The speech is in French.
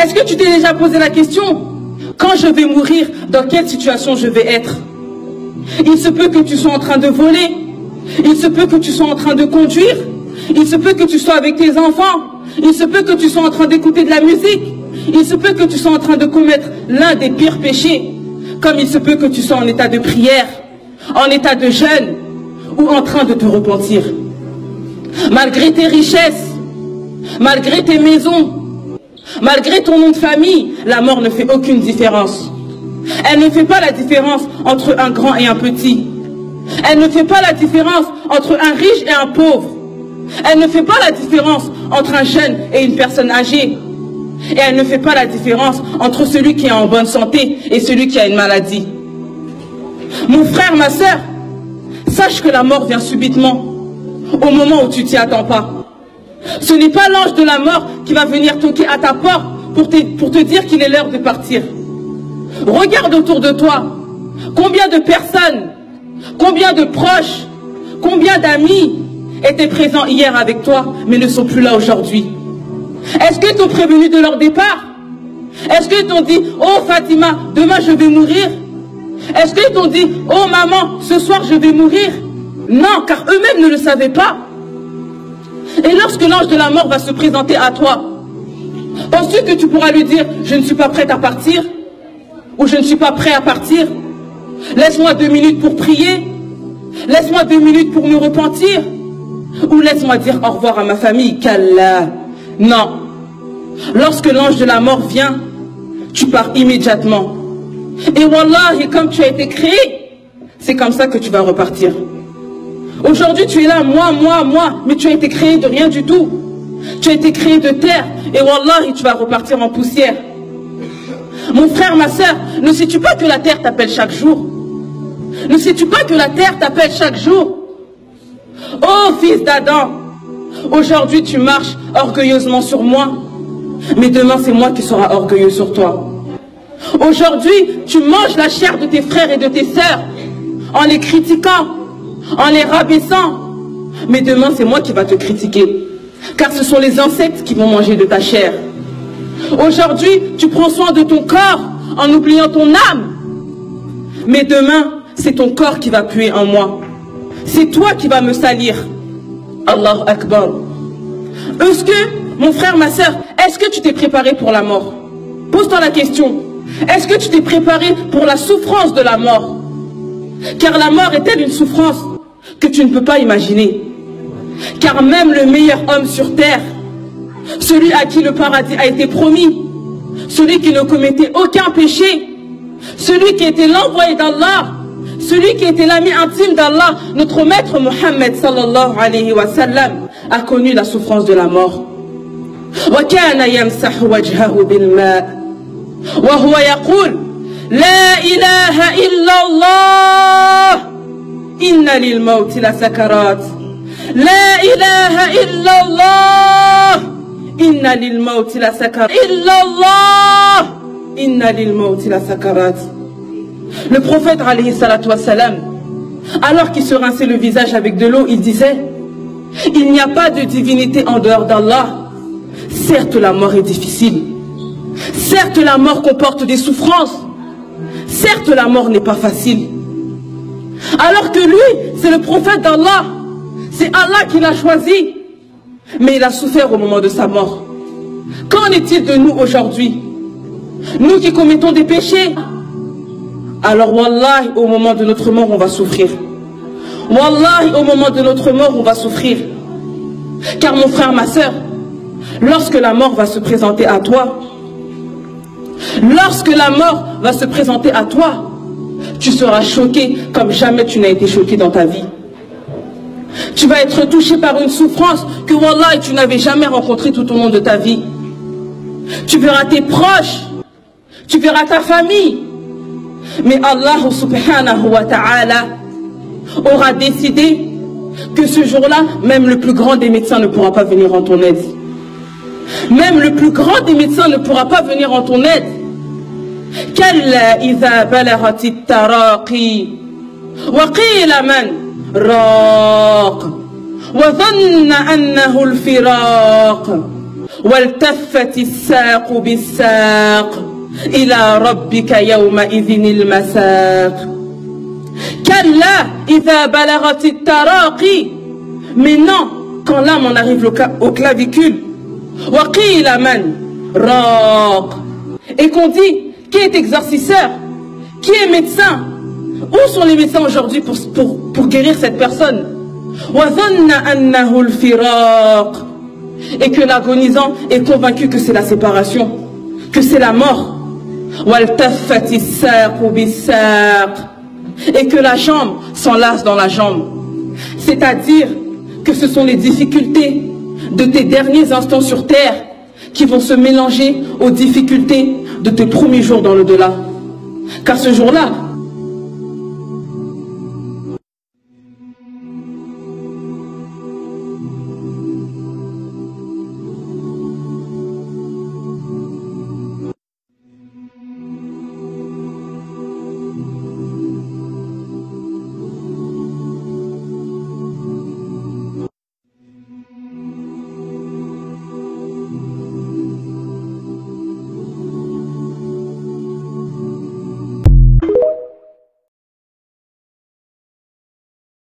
Est-ce que tu t'es déjà posé la question? Quand je vais mourir, dans quelle situation je vais être? Il se peut que tu sois en train de voler. Il se peut que tu sois en train de conduire. Il se peut que tu sois avec tes enfants. Il se peut que tu sois en train d'écouter de la musique. Il se peut que tu sois en train de commettre l'un des pires péchés. Comme il se peut que tu sois en état de prière, en état de jeûne ou en train de te repentir. Malgré tes richesses, malgré tes maisons, malgré ton nom de famille, la mort ne fait aucune différence. Elle ne fait pas la différence entre un grand et un petit. Elle ne fait pas la différence entre un riche et un pauvre. Elle ne fait pas la différence entre un jeune et une personne âgée. Et elle ne fait pas la différence entre celui qui est en bonne santé et celui qui a une maladie. Mon frère, ma soeur, sache que la mort vient subitement, au moment où tu t'y attends pas. Ce n'est pas l'ange de la mort qui va venir toquer à ta porte pour te dire qu'il est l'heure de partir. Regarde autour de toi. Combien de personnes, combien de proches, combien d'amis étaient présents hier avec toi, mais ne sont plus là aujourd'hui? Est-ce qu'ils t'ont prévenu de leur départ? Est-ce qu'ils t'ont dit, oh Fatima, demain je vais mourir? Est-ce qu'ils t'ont dit, oh maman, ce soir je vais mourir? Non, car eux-mêmes ne le savaient pas. Et lorsque l'ange de la mort va se présenter à toi, penses-tu que tu pourras lui dire, je ne suis pas prête à partir? Ou je ne suis pas prêt à partir? Laisse-moi 2 minutes pour prier. Laisse-moi 2 minutes pour me repentir. Ou laisse-moi dire au revoir à ma famille. Qu'Allah. Non. Lorsque l'ange de la mort vient, tu pars immédiatement. Et wallahi, comme tu as été créé, c'est comme ça que tu vas repartir. Aujourd'hui, tu es là, moi, mais tu as été créé de rien du tout. Tu as été créé de terre. Et wallahi, tu vas repartir en poussière. Mon frère, ma soeur, ne sais-tu pas que la terre t'appelle chaque jour? Ne sais-tu pas que la terre t'appelle chaque jour? Oh, fils d'Adam, aujourd'hui tu marches orgueilleusement sur moi, mais demain c'est moi qui serai orgueilleux sur toi. Aujourd'hui, tu manges la chair de tes frères et de tes sœurs en les critiquant, en les rabaissant, mais demain c'est moi qui va te critiquer, car ce sont les insectes qui vont manger de ta chair. Aujourd'hui, tu prends soin de ton corps en oubliant ton âme, mais demain c'est ton corps qui va puer en moi. C'est toi qui vas me salir. Allahu Akbar. Est-ce que, mon frère, ma soeur, est-ce que tu t'es préparé pour la mort? Pose-toi la question. Est-ce que tu t'es préparé pour la souffrance de la mort? Car la mort est telle une souffrance que tu ne peux pas imaginer. Car même le meilleur homme sur terre, celui à qui le paradis a été promis, celui qui ne commettait aucun péché, celui qui était l'envoyé d'Allah, celui qui était l'ami intime d'Allah, notre maître Mohammed sallallahu alayhi wa sallam, a connu la souffrance de la mort. وَكَانَ يَمْسَحُ وَجْهَهُ بِالْمَاءِ وَهُوَ يَقُولُ لَا إِلَهَ إِلَّا اللَّهِ إِنَّ لِلْمَوْتِ لَسَكَرَاتٍ لَا إِلَهَ إِلَّا اللَّهِ إِنَّ لِلْمَوْتِ لَسَكَرَاتٍ إِلَّا اللَّهِ إِنَّ لِلْمَوْتِ لَسَكَرَاتٍ. Le prophète, alayhi salatu wassalam, alors qu'il se rinçait le visage avec de l'eau, il disait, il n'y a pas de divinité en dehors d'Allah. Certes, la mort est difficile. Certes, la mort comporte des souffrances. Certes, la mort n'est pas facile. Alors que lui, c'est le prophète d'Allah. C'est Allah qui l'a choisi. Mais il a souffert au moment de sa mort. Qu'en est-il de nous aujourd'hui? Nous qui commettons des péchés. Alors wallahi, au moment de notre mort, on va souffrir. Wallahi, au moment de notre mort, on va souffrir. Car mon frère, ma soeur, lorsque la mort va se présenter à toi, lorsque la mort va se présenter à toi, tu seras choqué comme jamais tu n'as été choqué dans ta vie. Tu vas être touché par une souffrance que wallahi, tu n'avais jamais rencontrée tout au long de ta vie. Tu verras tes proches, tu verras ta famille. Mais Allah subhanahu wa ta'ala aura décidé que ce jour-là, même le plus grand des médecins ne pourra pas venir en ton aide. Même le plus grand des médecins ne pourra pas venir en ton aide. Kalla idha balaghat at-taraqi wa qila man raq wa dhanna annahu al-firaq وَالْتَفَّتِ السَّاقُ بِالسَّاقِ إِلَى رَبِّكَ يَوْمَئِذٍ الْمَسَاقُ كَلَّا إِذَا بَلَغَتِ التَّرَاقِي. Mais non, quand l'âme en arrive au clavicule, وَقِيلَ مَنْ رَاقٍ. Et qu'on dit, qui est exorcisseur? Qui est médecin? Où sont les médecins aujourd'hui pour guérir cette personne? وَظَنَّ أَنَّهُ الْفِرَاقِ. Et que l'agonisant est convaincu que c'est la séparation, que c'est la mort. وَالْتَفَّتِ السَّاقُ بِالسَّاقِ. Et que la jambe s'enlace dans la jambe. C'est-à-dire que ce sont les difficultés de tes derniers instants sur terre qui vont se mélanger aux difficultés de tes premiers jours dans l'au-delà. Car ce jour-là,